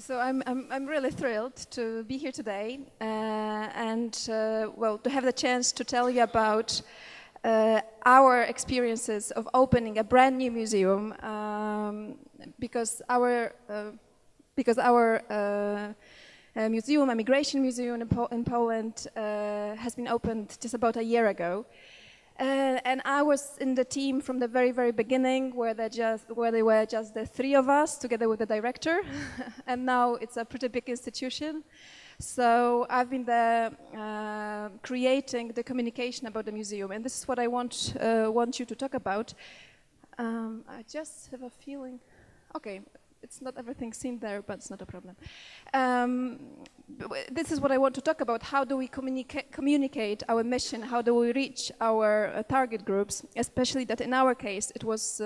So I'm really thrilled to be here today and well, to have the chance to tell you about our experiences of opening a brand new museum because our museum, Emigration Museum in Poland, has been opened just about a year ago. And I was in the team from the very, very beginning, where they were just the three of us, together with the director. And now it's a pretty big institution. So I've been there creating the communication about the museum, and this is what I want you to talk about. I just have a feeling. Okay. It's not everything seen there, but it's not a problem. This is what I want to talk about. How do we communicate our mission? How do we reach our target groups? Especially that in our case, it was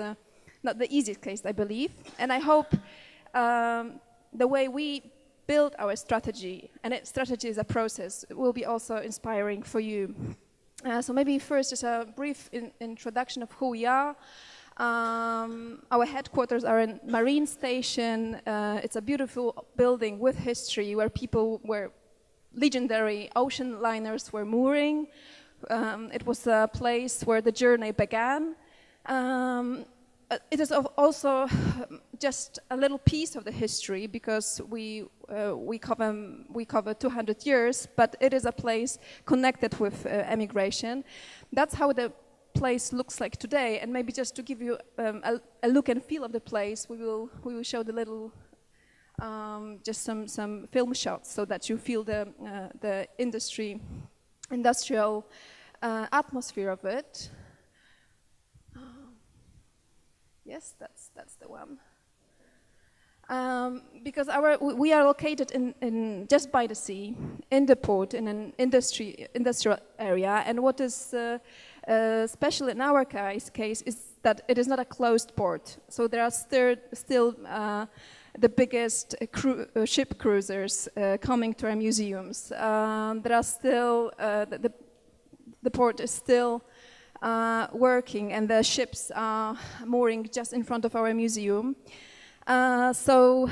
not the easiest case, I believe. And I hope the way we build our strategy, and strategy is a process, will be also inspiring for you. So maybe first just a brief introduction of who we are. Our headquarters are in Marine Station. It's a beautiful building with history where legendary ocean liners were mooring. It was a place where the journey began. It is also just a little piece of the history because we cover 200 years, but it is a place connected with emigration. That's how the place looks like today, and maybe just to give you a look and feel of the place, we will show the little just some film shots so that you feel the industrial atmosphere of it. Yes, that's the one. Because we are located in just by the sea, in the port, in an industrial area, and what is special in our case is that it is not a closed port. So there are still the biggest ship cruisers coming to our museums. There are still the port is still working, and the ships are mooring just in front of our museum. So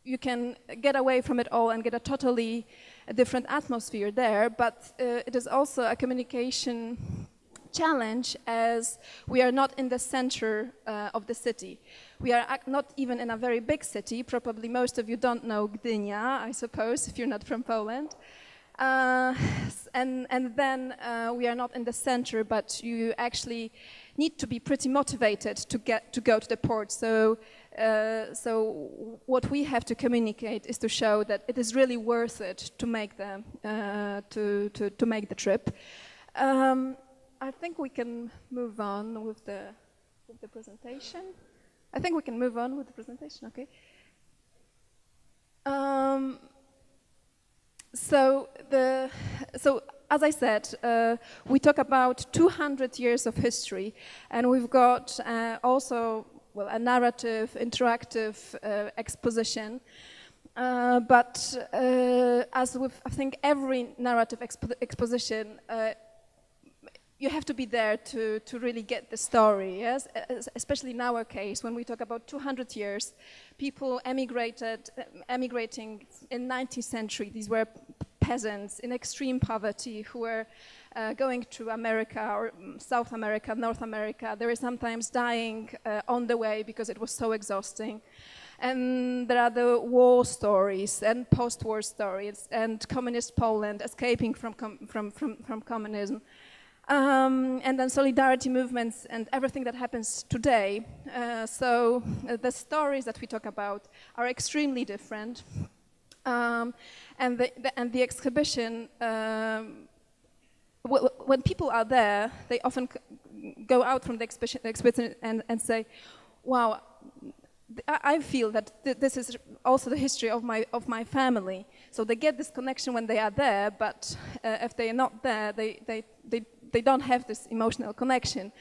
you can get away from it all and get a totally different atmosphere there, but it is also a communication challenge as we are not in the center of the city. We are not even in a very big city. Probably most of you don't know Gdynia, I suppose, if you're not from Poland. And then we are not in the center, but you actually need to be pretty motivated to go to the port. So what we have to communicate is to show that it is really worth it to make to make the trip. I think we can move on with the presentation. Okay. So as I said, we talk about 200 years of history, and we've got also a narrative, interactive exposition. But as with, I think, every narrative exposition, you have to be there to really get the story, yes? Especially in our case, when we talk about 200 years, people emigrating in 19th century. These were peasants in extreme poverty who were going to America or South America, North America. They were sometimes dying on the way because it was so exhausting. And there are the war stories and post-war stories and communist Poland escaping from communism. And then solidarity movements and everything that happens today. So the stories that we talk about are extremely different. And the exhibition, when people are there, they often go out from the exhibition and say, wow, I feel that this is also the history of my family. So they get this connection when they are there, but if they are not there, they don't have this emotional connection.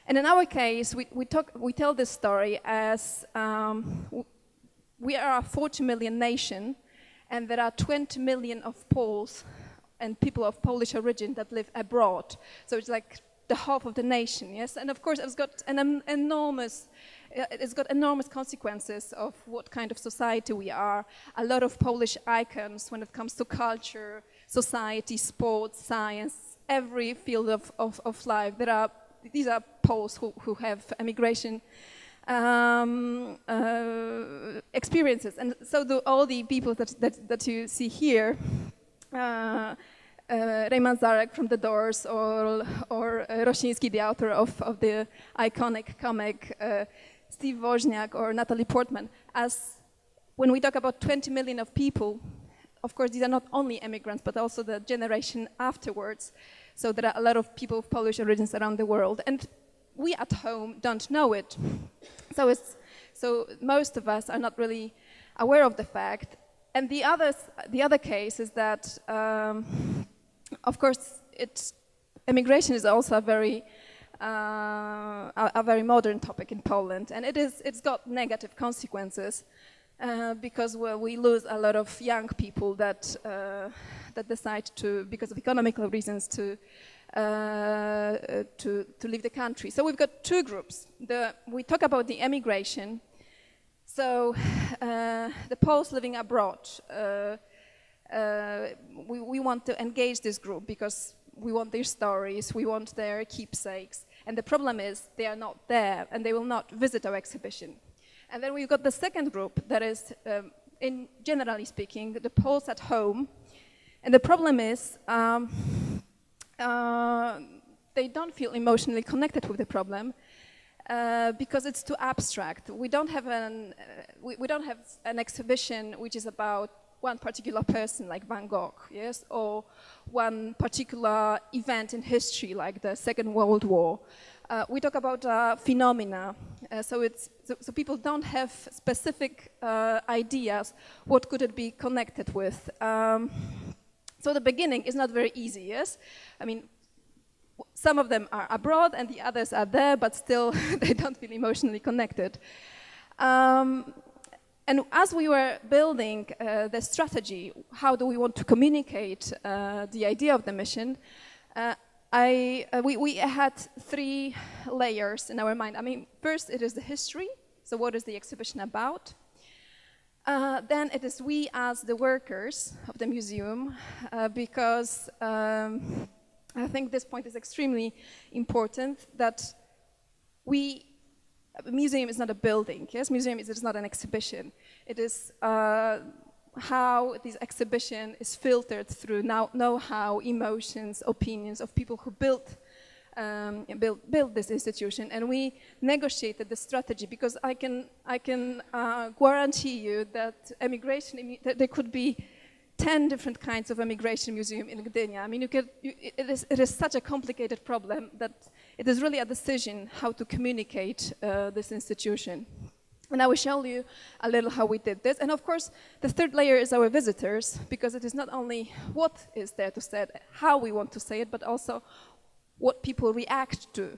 And in our case, we tell this story as we are a 40 million nation, and there are 20 million of Poles and people of Polish origin that live abroad. So it's like the half of the nation, yes? And of course, it's got an enormous it's got enormous consequences of what kind of society we are. A lot of Polish icons when it comes to culture, society, sports, science, every field of life. These are Poles who have emigration experiences, and so do all the people that you see here. Raymond Zarek from The Doors, or Rosiński, the author of the iconic comic, Steve Wozniak, or Natalie Portman. As when we talk about 20 million of people, of course, these are not only immigrants, but also the generation afterwards. So there are a lot of people of Polish origins around the world, and we at home don't know it. So most of us are not really aware of the fact. And the other case is that, of course, immigration is also a very modern topic in Poland, and it's got negative consequences because we lose a lot of young people that decide to, because of economical reasons, to leave the country. So we've got two groups. We talk about the emigration. So the Poles living abroad, we want to engage this group because we want their stories, we want their keepsakes. And the problem is they are not there and they will not visit our exhibition. And then we've got the second group that is, generally speaking, the Poles at home. And the problem is they don't feel emotionally connected with the problem because it's too abstract. We don't have an exhibition which is about one particular person like Van Gogh, yes, or one particular event in history like the Second World War. We talk about phenomena, so people don't have specific ideas what could it be connected with. So the beginning is not very easy, yes? I mean, some of them are abroad and the others are there, but still they don't feel emotionally connected. And as we were building the strategy, how do we want to communicate the idea of the mission, we had three layers in our mind. I mean, first it is the history, so what is the exhibition about? Then it is we as the workers of the museum, because I think this point is extremely important, that a museum is not a building, yes? Museum is not an exhibition. It is how this exhibition is filtered through know-how, emotions, opinions of people who built this institution, and we negotiated the strategy because I can guarantee you that there could be 10 different kinds of emigration museum in Gdynia. I mean, it is such a complicated problem that it is really a decision how to communicate this institution. And I will show you a little how we did this. And of course, the third layer is our visitors, because it is not only what is there to say, how we want to say it, but also what people react to,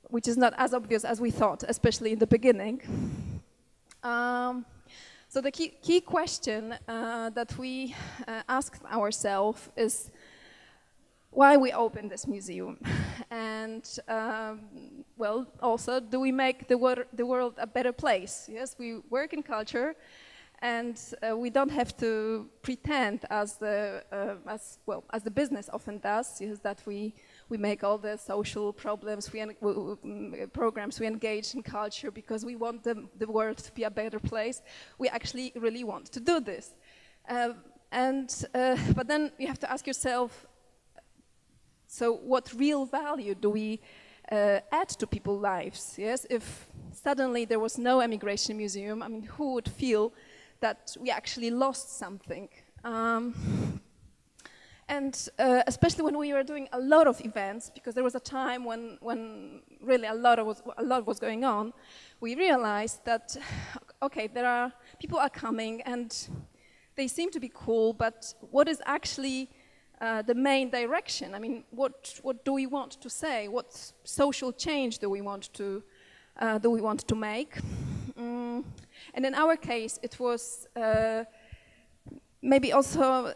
which is not as obvious as we thought, especially in the beginning. So the key question that we asked ourselves is why we opened this museum, and well, also, do we make the world a better place? Yes, we work in culture, and we don't have to pretend as the business often does, is that we make all the social problems, programs, we engage in culture because we want the world to be a better place. We actually really want to do this. But then you have to ask yourself, so what real value do we add to people's lives? Yes, if suddenly there was no emigration museum, I mean, who would feel that we actually lost something? And especially when we were doing a lot of events, because there was a time when really a lot was going on, we realized that, okay, people are coming and they seem to be cool, but what is actually the main direction? I mean, what do we want to say? What social change do we want to make? And in our case, it was maybe also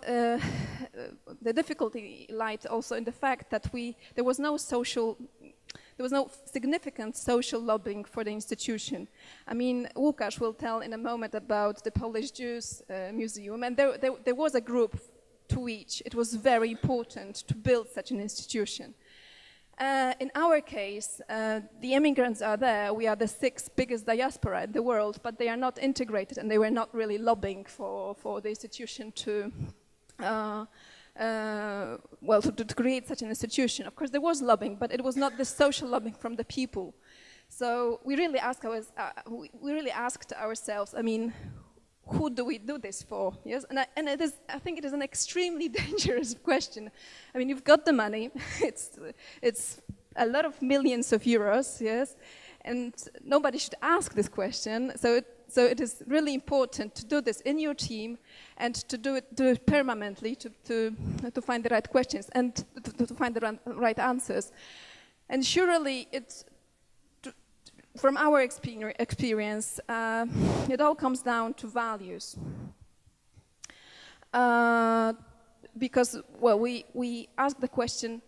the difficulty lied also in the fact that there was no social there was no significant social lobbying for the institution. I mean, Łukasz will tell in a moment about the Polish Jews Museum, and there was a group to which it was very important to build such an institution. In our case, the immigrants are there. We are the 6th biggest diaspora in the world, but they are not integrated, and they were not really lobbying for the institution to create such an institution. Of course, there was lobbying, but it was not the social lobbying from the people. So we really asked ourselves, I mean, who do we do this for? Yes, and I think it is an extremely dangerous question. I mean, you've got the money; it's a lot of millions of euros, yes, and nobody should ask this question. So it is really important to do this in your team and to do it permanently to find the right questions and to find the right answers. And surely it's. From our experience, it all comes down to values. Because, well, we ask the question,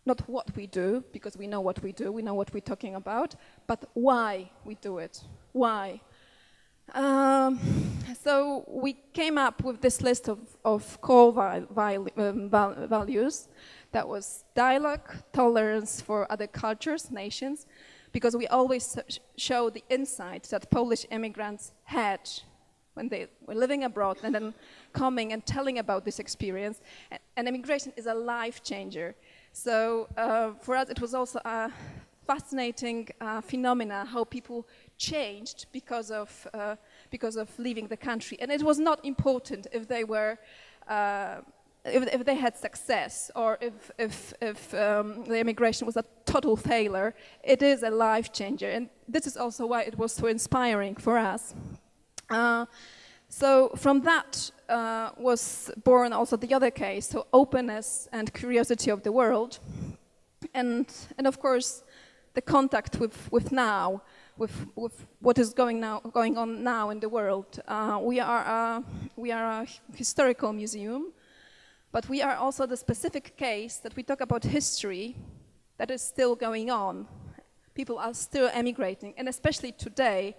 not what we do, because we know what we do, we know what we're talking about, but why we do it. Why? So we came up with this list of core values. That was dialogue, tolerance for other cultures, nations, because we always show the insight that Polish immigrants had when they were living abroad and then coming and telling about this experience. And immigration is a life changer. So for us, it was also a fascinating phenomena how people changed because of leaving the country. And it was not important if they were if they had success or if the immigration was a total failure. It is a life changer, and this is also why it was so inspiring for us. So from that was born also the other case, so openness and curiosity of the world, and of course the contact with now, with what is going on now in the world. We are a historical museum. But we are also the specific case that we talk about history that is still going on. People are still emigrating, and especially today,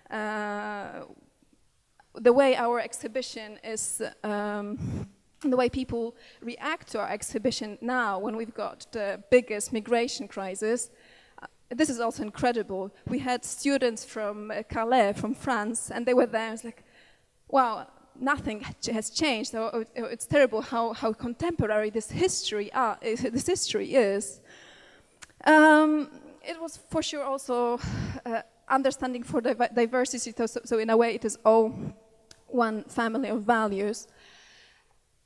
the way our exhibition is, the way people react to our exhibition now when we've got the biggest migration crisis, this is also incredible. We had students from Calais, from France, and they were there. It's like, wow, nothing has changed. So it's terrible how contemporary this history is. It was for sure also understanding for diversity. So in a way, it is all one family of values.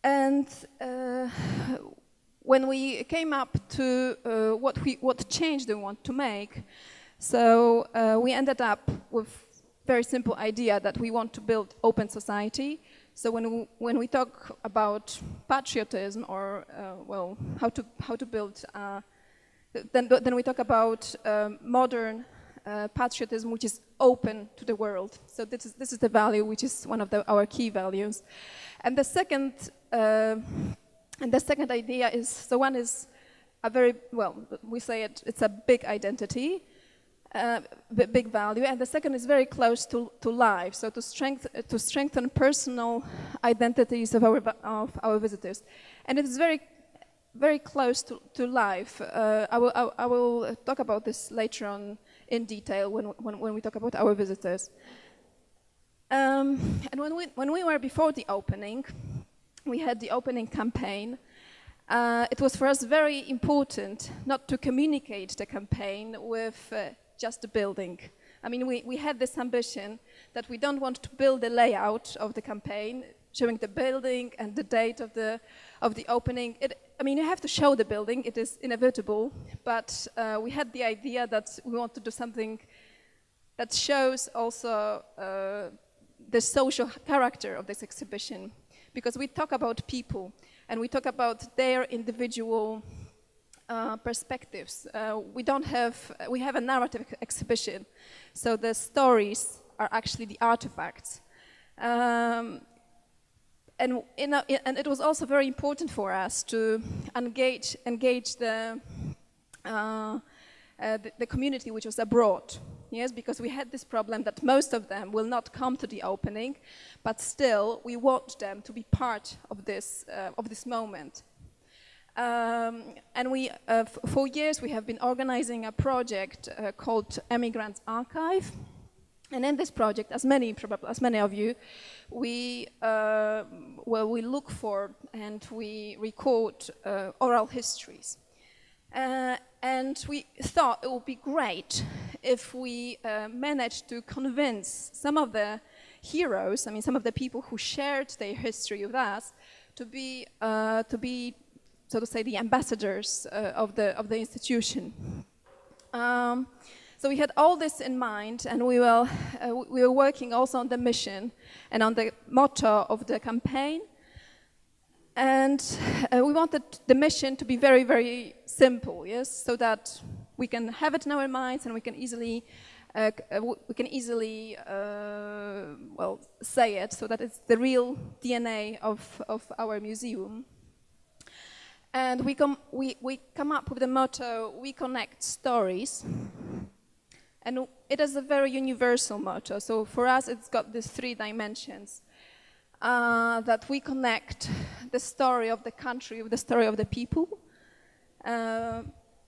And when we came up to what change we want to make, so we ended up with very simple idea that we want to build open society. So when we talk about patriotism or how to build, then we talk about modern patriotism, which is open to the world. So this is the value, which is one of our key values. And the second idea is, so one is a very, we say it's a big identity, big value, and the second is very close to life. So to strengthen personal identities of our visitors, and it is very, very close to life. I will talk about this later on in detail when we talk about our visitors. And when we were before the opening, we had the opening campaign. It was for us very important not to communicate the campaign with just the building. I mean, we had this ambition that we don't want to build the layout of the campaign, showing the building and the date of the opening. I mean, you have to show the building, it is inevitable, but we had the idea that we want to do something that shows also the social character of this exhibition, because we talk about people and we talk about their individual perspectives. We have a narrative exhibition, so the stories are actually the artifacts. And it was also very important for us to engage the the community which was abroad. Yes, because we had this problem that most of them will not come to the opening, but still we want them to be part of this moment. And we, for years, we have been organizing a project called Emigrants Archive. And in this project, as many of you, we look for and we record oral histories. And we thought it would be great if we managed to convince some of the heroes, I mean, some of the people who shared their history with us, to be, so to say, the ambassadors of the institution. So we had all this in mind, and we were working also on the mission and on the motto of the campaign. And we wanted the mission to be very, very simple, yes, so that we can have it in our minds and we can easily say it, so that it's the real DNA of our museum. And we come up with the motto, "We connect stories." And it is a very universal motto. So for us, it's got these three dimensions. That we connect the story of the country with the story of the people.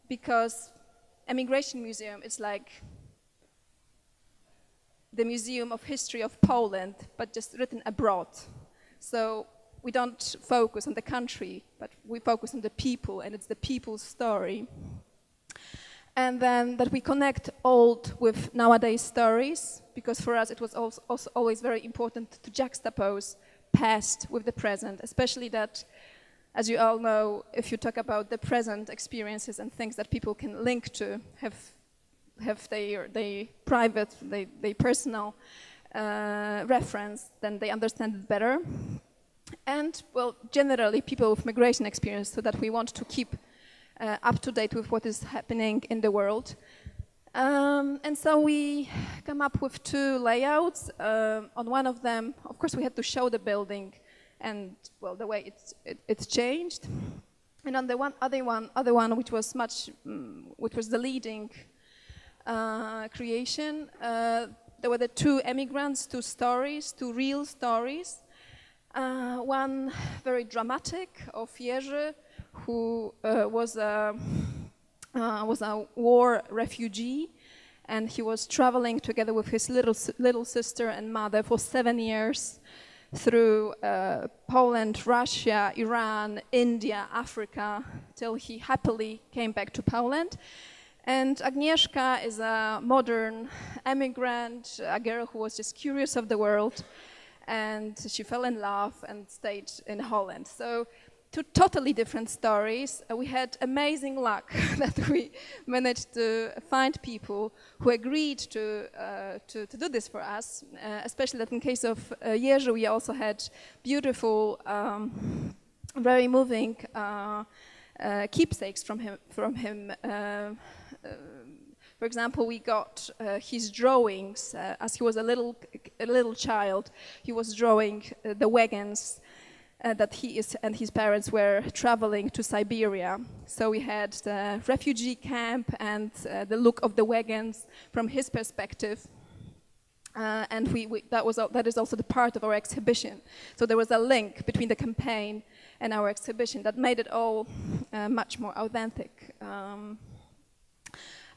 Because Emigration Museum is like the Museum of History of Poland, but just written abroad. So we don't focus on the country, but we focus on the people, and it's the people's story. And then that we connect old with nowadays stories, because for us it was also always very important to juxtapose past with the present, especially that, as you all know, if you talk about the present experiences and things that people can link to, have their private, their personal reference, then they understand it better. And, well, generally people with migration experience, so that we want to keep up to date with what is happening in the world. And so we come up with two layouts. On one of them, of course, we had to show the building and, well, the way it's changed. And on the other one, which was which was the leading creation, there were the two emigrants, two stories, two real stories. One very dramatic of Jerzy, who was a war refugee, and he was traveling together with his little sister and mother for 7 years through Poland, Russia, Iran, India, Africa, till he happily came back to Poland. And Agnieszka is a modern emigrant, a girl who was just curious of the world, and she fell in love and stayed in Holland. So two totally different stories. We had amazing luck that we managed to find people who agreed to do this for us, especially that in case of Jerzy, we also had beautiful, very moving keepsakes from him. For example, we got his drawings as he was a little child. He was drawing the wagons that he and his parents were traveling to Siberia. So we had the refugee camp and the look of the wagons from his perspective. And that is also the part of our exhibition. So there was a link between the campaign and our exhibition that made it all much more authentic.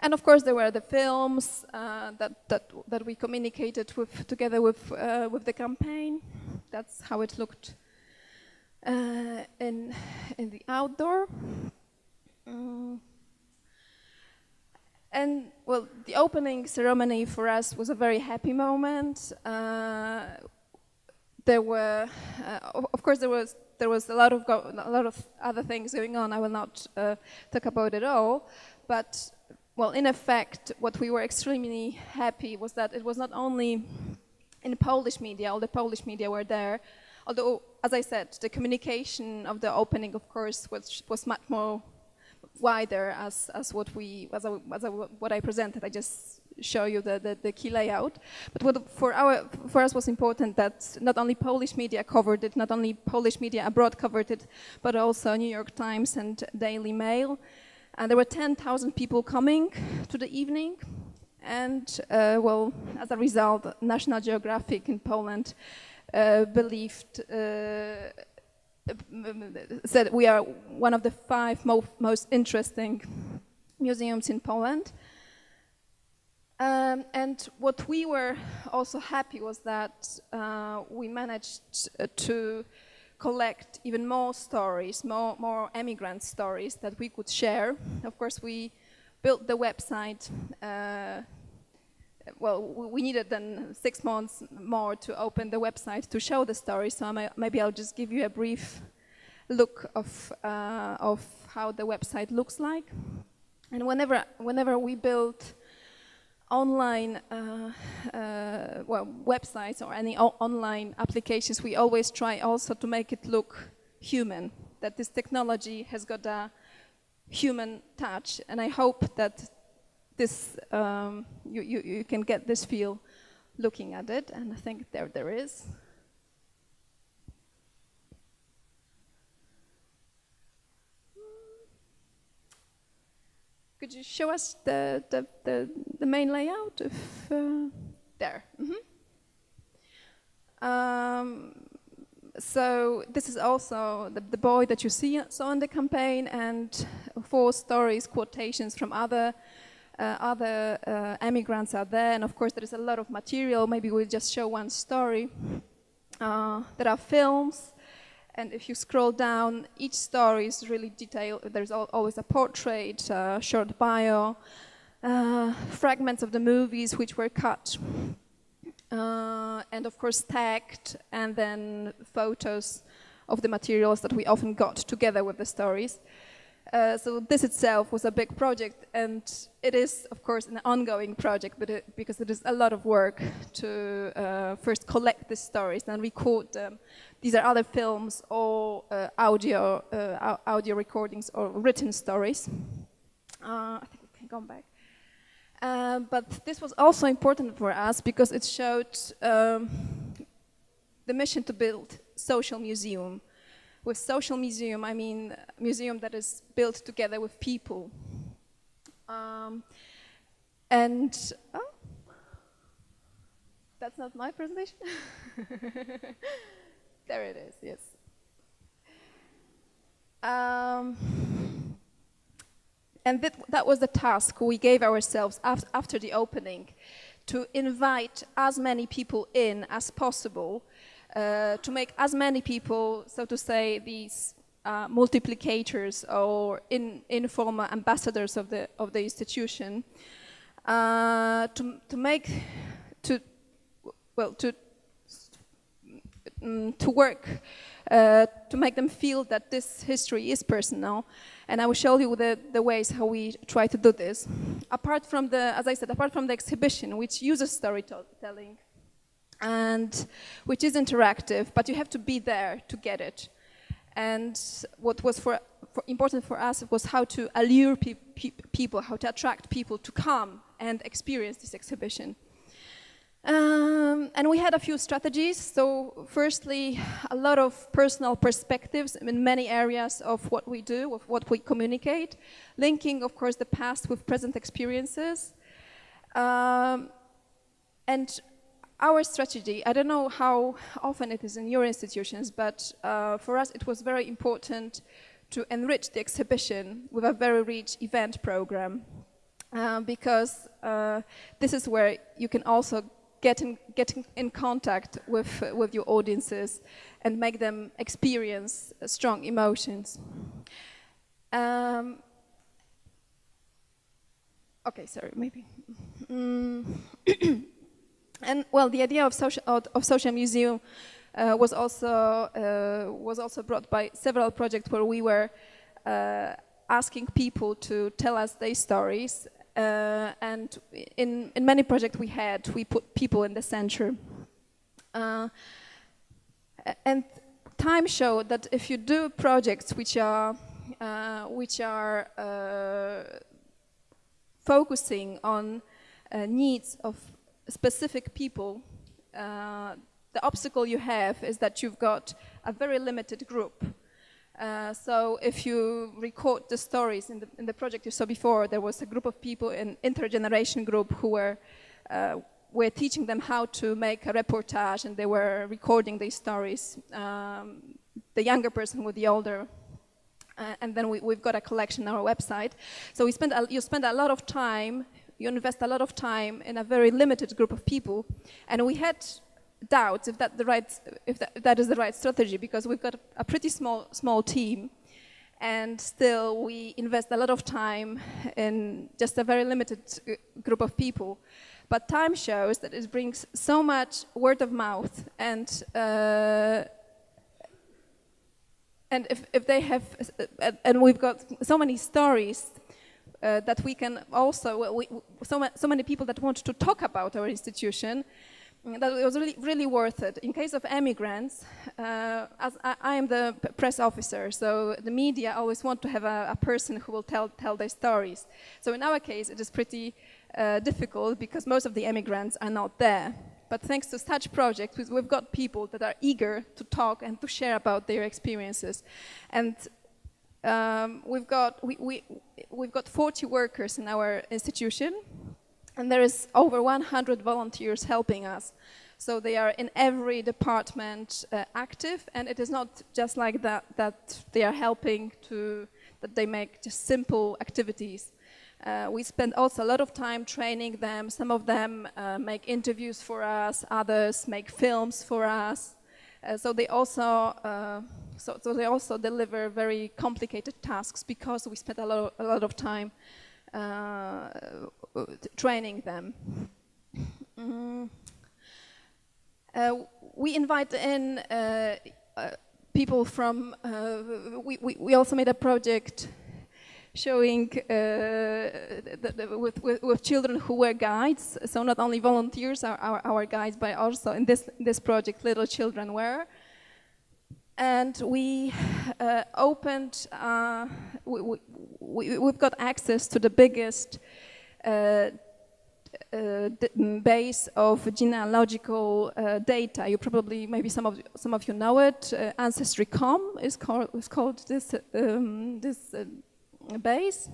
And of course, there were the films that we communicated together with the campaign. That's how it looked in the outdoor. And, well, the opening ceremony for us was a very happy moment. There were, of course, there was a lot of other things going on. I will not talk about it all, but, well, in effect, what we were extremely happy was that it was not only in Polish media. All the Polish media were there, although, as I said, the communication of the opening, of course, was much more wider as what I presented. I just show you the key layout. But what for us was important that not only Polish media covered it, not only Polish media abroad covered it, but also New York Times and Daily Mail. And there were 10,000 people coming to the evening. And, well, as a result, National Geographic in Poland said we are one of the 5 most interesting museums in Poland. And what we were also happy was that we managed to collect even more stories, more emigrant stories that we could share. Of course, we built the website. Well, we needed then 6 months more to open the website to show the stories. So maybe I'll just give you a brief look of how the website looks like. And whenever we build online websites or any online applications, we always try also to make it look human, that this technology has got a human touch, and I hope that this you can get this feel looking at it, and I think there is. Could you show us the main layout? If, there. Mm-hmm. So this is also the boy that you saw in the campaign, and 4 stories, quotations from other emigrants are there, and of course there is a lot of material. Maybe we'll just show one story. There are films. And if you scroll down, each story is really detailed. There's always a portrait, short bio, fragments of the movies which were cut, and of course tagged, and then photos of the materials that we often got together with the stories. So this itself was a big project, and it is, of course, an ongoing project, but because it is a lot of work to first collect the stories, then record them. These are other films or audio recordings or written stories. I think we can go back. But this was also important for us because it showed the mission to build social museum. With social museum, I mean a museum that is built together with people. That's not my presentation? There it is, yes. And that was the task we gave ourselves after the opening, to invite as many people in as possible, to make as many people, so to say, these multiplicators or informal ambassadors of the institution, to work to make them feel that this history is personal. And I will show you the ways how we try to do this. Apart from as I said, apart from the exhibition, which uses storytelling and which is interactive, but you have to be there to get it. And what was important for us was how to allure people, how to attract people to come and experience this exhibition. And we had a few strategies. So firstly, a lot of personal perspectives in many areas of what we do, of what we communicate, linking, of course, the past with present experiences. And our strategy, I don't know how often it is in your institutions, but for us it was very important to enrich the exhibition with a very rich event program, because this is where you can also get in contact with your audiences and make them experience strong emotions. Okay, sorry, maybe. And well, the idea of social museum was also brought by several projects where we were asking people to tell us their stories. And in many projects we put people in the center. And time showed that if you do projects which are focusing on needs of specific people, the obstacle you have is that you've got a very limited group. So if you record the stories in the project you saw before, there was a group of people, an intergeneration group, who were teaching them how to make a reportage, and they were recording these stories. The younger person with the older, and then we've got a collection on our website. So you spend a lot of time, you invest a lot of time in a very limited group of people, and we had doubts if that is the right strategy, because we've got a pretty small team, and still we invest a lot of time in just a very limited group of people. But time shows that it brings so much word of mouth, and if they have, and we've got so many stories that we can also, so many people that want to talk about our institution, that it was really worth it. In case of emigrants, as I am the press officer, so the media always want to have a person who will tell their stories. So in our case, it is pretty difficult because most of the emigrants are not there. But thanks to such projects, we've got people that are eager to talk and to share about their experiences. And we've got 40 workers in our institution, and there is over 100 volunteers helping us. So they are in every department active, and it is not just like that they are helping that they make just simple activities. We spend also a lot of time training them. Some of them make interviews for us, others make films for us. So they also deliver very complicated tasks because we spend a lot of time training them. We invite in people from. We also made a project showing with children who were guides. So not only volunteers are our guides, but also in this project, little children were. And we opened. We've got access to the biggest base of genealogical data. You probably, maybe some of you know it. Ancestry.com is called this base.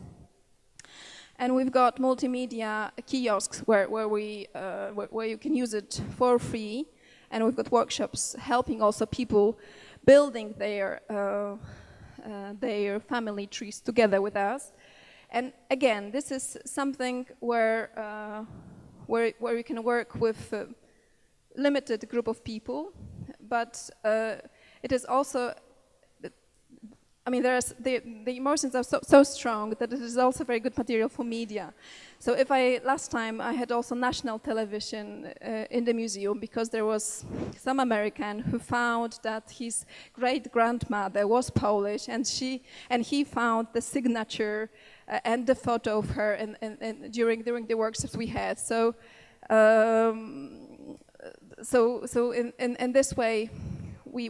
And we've got multimedia kiosks where you can use it for free. And we've got workshops helping also people building their family trees together with us. And again, this is something where you can work with a limited group of people, but it is also, I mean, the emotions are so strong that it is also very good material for media. So last time I had also national television in the museum, because there was some American who found that his great-grandmother was Polish, and he found the signature and the photo of her during the workshops we had. So in this way we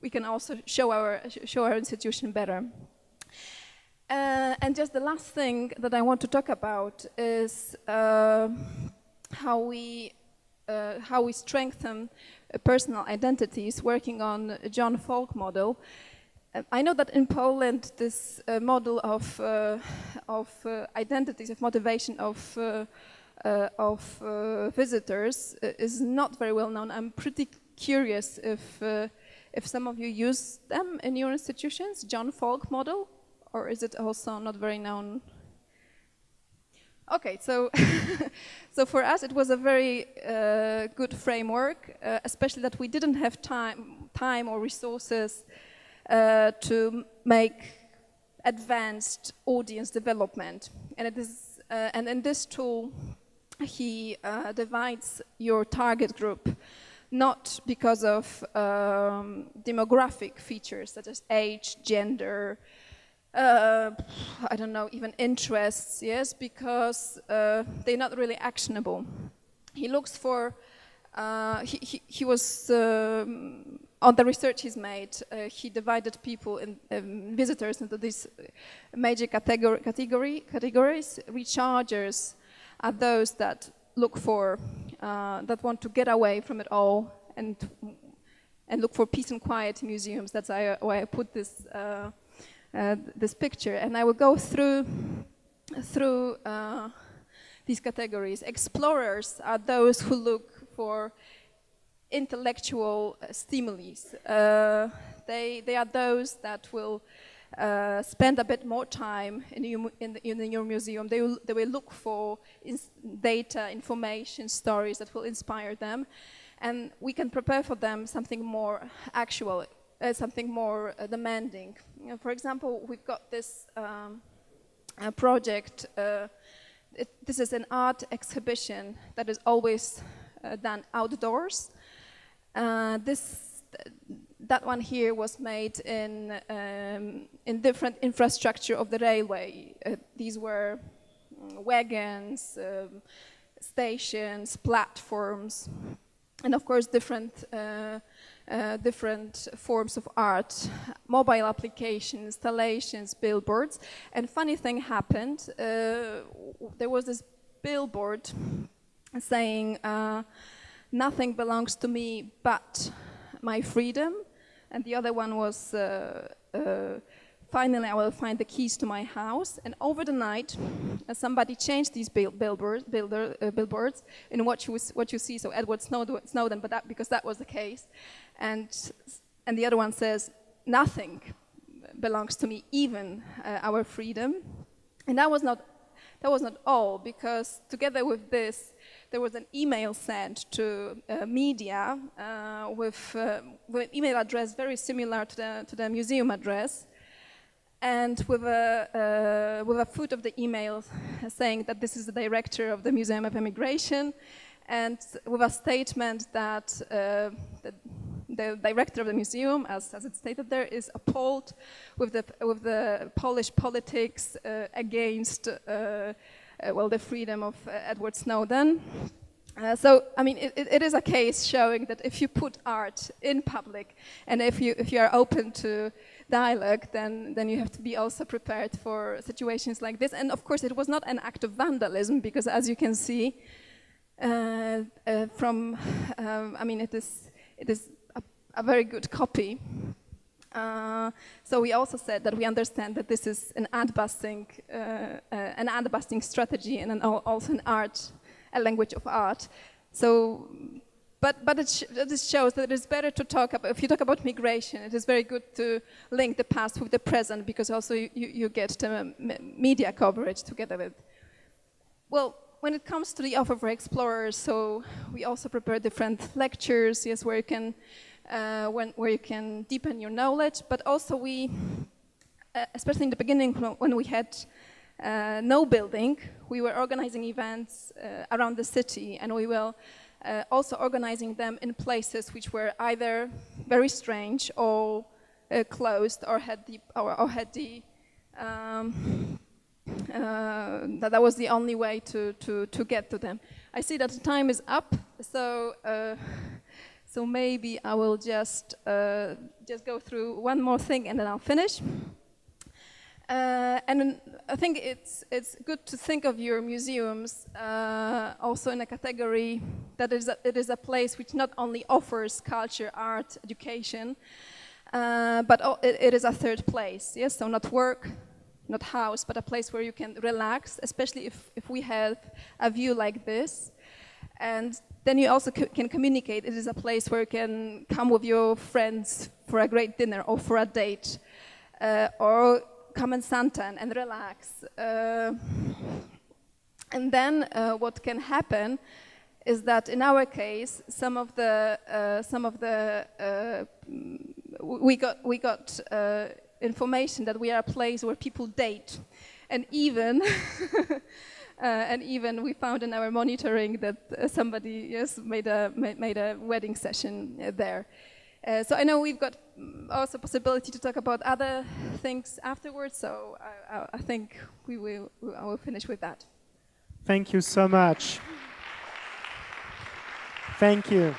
can also show our institution better. And just the last thing that I want to talk about is how we strengthen personal identities, working on a John Falk model. I know that in Poland this model of identities, of motivation of visitors is not very well known. I'm pretty curious if some of you use them in your institutions, John Falk model, or is it also not very known? Okay, so for us it was a very good framework, especially that we didn't have time or resources to make advanced audience development, and it is and in this tool he divides your target group not because of demographic features such as age, gender, I don't know, even interests, yes, because they're not really actionable. He looks for, he was, on the research he's made, he divided people in visitors into these major categories. Rechargers are those that look for, that want to get away from it all and and look for peace and quiet museums. That's why I put this this picture, and I will go through these categories. Explorers are those who look for intellectual stimuli. They are those that will spend a bit more time in your museum. They will look for data, information, stories that will inspire them, and we can prepare for them something more actual, something more demanding. For example, we've got this project. This is an art exhibition that is always done outdoors. That one here was made in different infrastructure of the railway. These were wagons, stations, platforms, and of course different forms of art, mobile applications, installations, billboards. And funny thing happened. There was this billboard saying, "Nothing belongs to me but my freedom," and the other one was, "Finally I will find the keys to my house." And over the night, somebody changed these billboards in what you see. So Edward Snowden, but because that was the case, and the other one says, "Nothing belongs to me, even our freedom." And that was not all, because together with this, there was an email sent to media with an email address very similar to the museum address, and with a foot of the email saying that this is the director of the Museum of Emigration, and with a statement that the director of the museum, as it's stated there, is appalled with the Polish politics against the freedom of Edward Snowden. So, I mean, it is a case showing that if you put art in public, and if you are open to dialogue, then you have to be also prepared for situations like this. And of course, it was not an act of vandalism, because as you can see, I mean, it is a very good copy. So we also said that we understand that this is an ad-busting strategy, and also a language of art. So, but it shows that it is better to talk about, if you talk about migration, it is very good to link the past with the present, because also you get the media coverage together with. Well, when it comes to the offer for explorers, so we also prepare different lectures, yes, where you can deepen your knowledge, but also we, especially in the beginning when we had no building, we were organizing events around the city, and we were also organizing them in places which were either very strange or closed, or that was the only way to get to them. I see that the time is up, so maybe I will just go through one more thing and then I'll finish. And I think it's good to think of your museums also in a category that it is a place which not only offers culture, art, education, but it is a third place. Yes, so not work, not house, but a place where you can relax, especially if we have a view like this. And then you also can communicate. It is a place where you can come with your friends for a great dinner or for a date, or come and suntan and relax. And then what can happen is that in our case, we got information that we are a place where people date, and even we found in our monitoring that somebody made a wedding session there. So I know we've got also possibility to talk about other things afterwards. So I think I will finish with that. Thank you so much. Thank you.